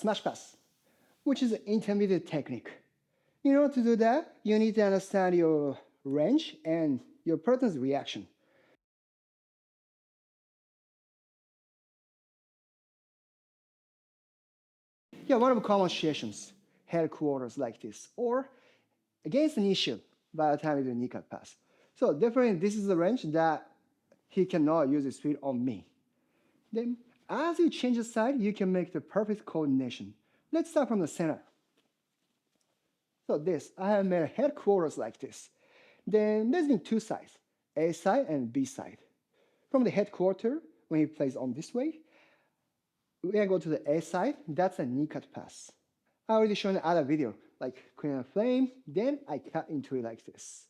smash pass, which is an intermediate technique. In order to do that, you need to understand your range and your partner's reaction. Yeah, one of the common situations, headquarters like this, or against an issue by the time you do kneecap pass. So definitely this is the range that he cannot use his feet on me. Then as you change the side, you can make the perfect coordination. Let's start from the center. So this, I have made a headquarters like this. Then there's been two sides, A side and B side. From the headquarters, when he plays on this way, when I go to the A side, that's a knee cut pass. I already shown in other video, like Queen of Flame, then I cut into it like this.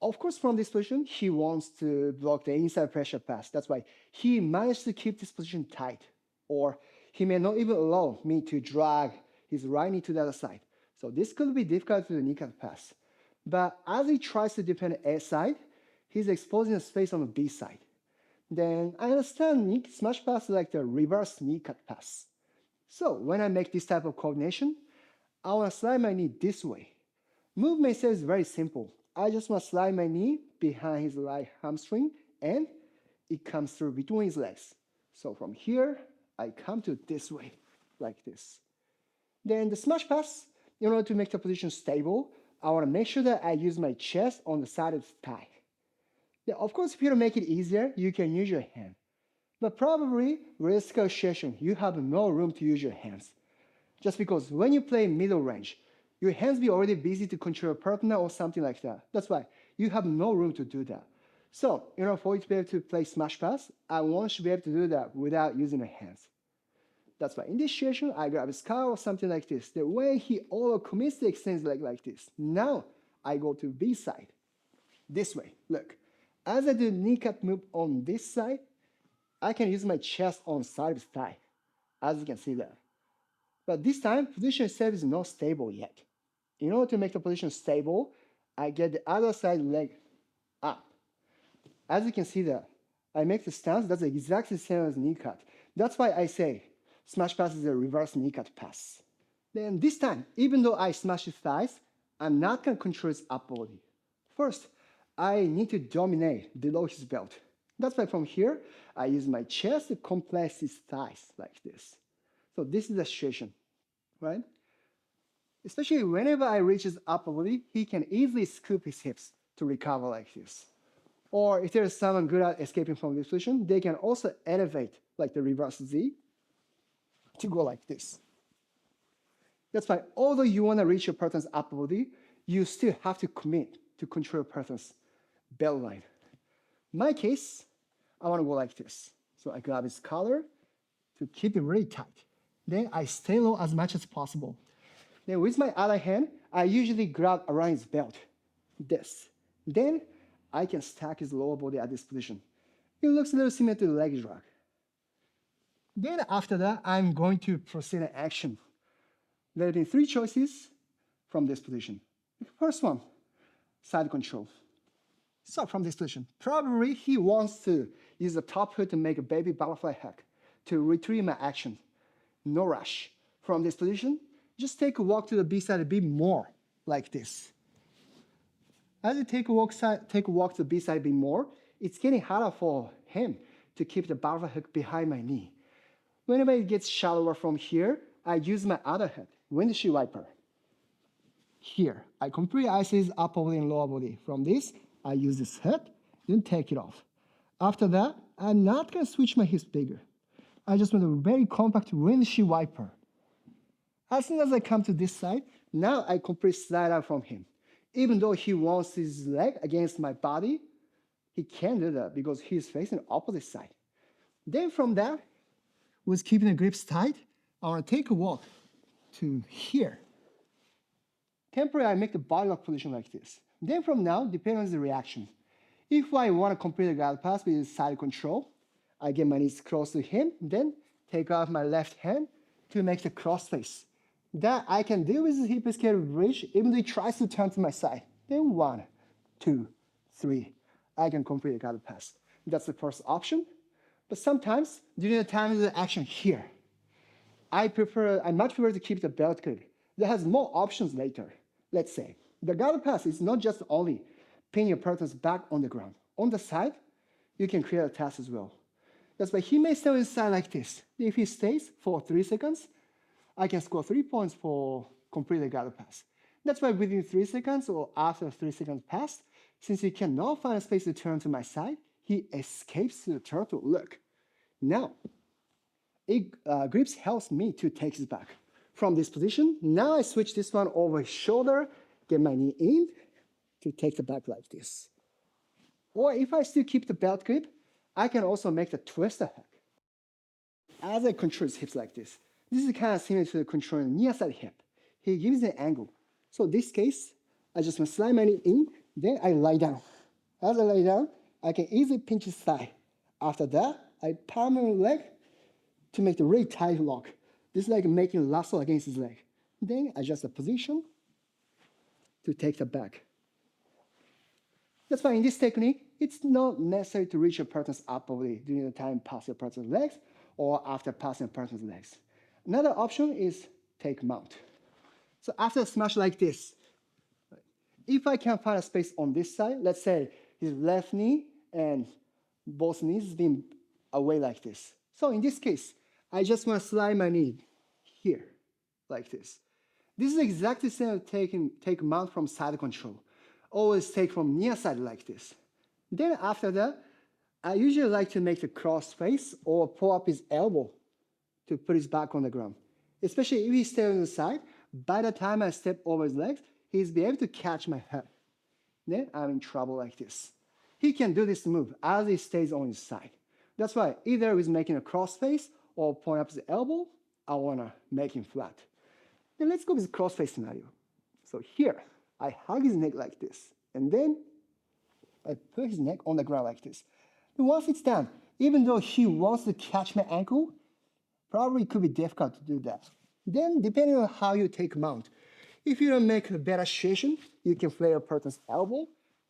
Of course, from this position, he wants to block the inside pressure pass. That's why he managed to keep this position tight. Or he may not even allow me to drag his right knee to the other side. So this could be difficult to the knee cut pass. But as he tries to defend the A side, he's exposing the space on the B side. Then I understand knee smash pass is like the reverse knee cut pass. So when I make this type of coordination, I want to slide my knee this way. Movement itself is very simple. I just want to slide my knee behind his right hamstring and it comes through between his legs. So from here, I come to this way, like this. Then the smash pass, in order to make the position stable, I want to make sure that I use my chest on the side of the thigh. Now, of course, if you want to make it easier, you can use your hand. But probably, risk association, you have no room to use your hands. Just because when you play middle range, your hands be already busy to control your partner or something like that. That's why you have no room to do that. So, in order for you to be able to play smash pass, I want you to be able to do that without using your hands. That's why in this situation, I grab his car or something like this. The way he overcommits the extends like this. Now, I go to B side. This way, look. As I do knee cut move on this side, I can use my chest on side of the thigh, as you can see there. But this time, position itself is not stable yet. In order to make the position stable, I get the other side leg up. As you can see there, I make the stance, that's exactly the same as knee cut. That's why I say smash pass is a reverse knee cut pass. Then this time, even though I smash his thighs, I'm not going to control his upper body. First, I need to dominate below his belt. That's why from here, I use my chest to compress his thighs like this. So this is the situation, right? Especially whenever I reach his upper body, he can easily scoop his hips to recover like this. Or if there's someone good at escaping from this position, they can also elevate like the reverse Z to go like this. That's why although you want to reach your partner's upper body, you still have to commit to control your partner's belt line. In my case, I want to go like this. So I grab his collar to keep it really tight. Then I stay low as much as possible. Then with my other hand, I usually grab around his belt, this. Then I can stack his lower body at this position. It looks a little similar to the leg drag. Then after that, I'm going to proceed in action. There are three choices from this position. The first one, side control. So from this position, probably he wants to use the top hook to make a baby butterfly hook to retrieve my action. No rush. From this position, just take a walk to the B side a bit more, like this. As you take a walk to the B side a bit more, it's getting harder for him to keep the butterfly hook behind my knee. Whenever it gets shallower from here, I use my other hand, windshield wiper. Here, I completely isolate his upper body and lower body. From this, I use this head, then take it off. After that, I'm not going to switch my hips bigger. I just want a very compact windshield wiper. As soon as I come to this side, now I completely slide out from him. Even though he wants his leg against my body, he can't do that because he's facing the opposite side. Then from that, with keeping the grips tight, I want to take a walk to here. Temporarily, I make the body lock position like this. Then from now, depending on the reaction. If I want to complete the guide pass with side control, I get my knees close to him, then take off my left hand to make the cross face. That I can deal with the hip escape bridge even though he tries to turn to my side. Then 1, 2, 3. I can complete the guide pass. That's the first option. But sometimes, during the time of the action here, I much prefer to keep the belt grip. That has more options later. Let's say the guard pass is not just only pin your partner's back on the ground. On the side, you can create a task as well. That's why he may stay inside like this. If he stays for 3 seconds, I can score 3 points for completing the guard pass. That's why within 3 seconds or after 3 seconds passed, since he cannot find a space to turn to my side, he escapes to the turtle. Look, now grips helps me to take it back from this position. Now I switch this one over his shoulder, get my knee in to take the back like this. Or if I still keep the belt grip, I can also make the twister hack. As I control his hips like this. This is kind of similar to the controlling near side hip. He gives an angle. So in this case, I just want to slide my knee in, then I lie down. As I lie down, I can easily pinch his thigh. After that, I palm my leg to make the really tight lock. This is like making a lasso against his leg. Then adjust the position to take the back. That's why in this technique, it's not necessary to reach your partner's upper body during the time pass your partner's legs or after passing your partner's legs. Another option is take mount. So after a smash like this, if I can find a space on this side, let's say his left knee and both knees being away like this. So in this case, I just want to slide my knee here, like this. This is exactly the same as take mount from side control. Always take from near side like this. Then after that, I usually like to make the cross face or pull up his elbow to put his back on the ground. Especially if he stays on the side, by the time I step over his legs, he's be able to catch my head. Then I'm in trouble like this. He can do this move as he stays on his side. That's why either he's making a cross face or point up his elbow, I want to make him flat. Then let's go with the cross face scenario. So here, I hug his neck like this, and then I put his neck on the ground like this. And once it's done, even though he wants to catch my ankle, probably it could be difficult to do that. Then, depending on how you take mount, if you don't make a better situation, you can flare your partner's elbow,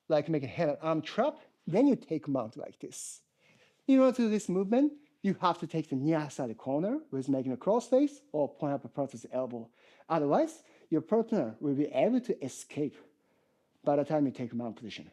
like make a head and arm trap, then you take mount like this. In order to do this movement, you have to take the near side corner with making a cross face or point up a partner's elbow. Otherwise, your partner will be able to escape by the time you take mount position.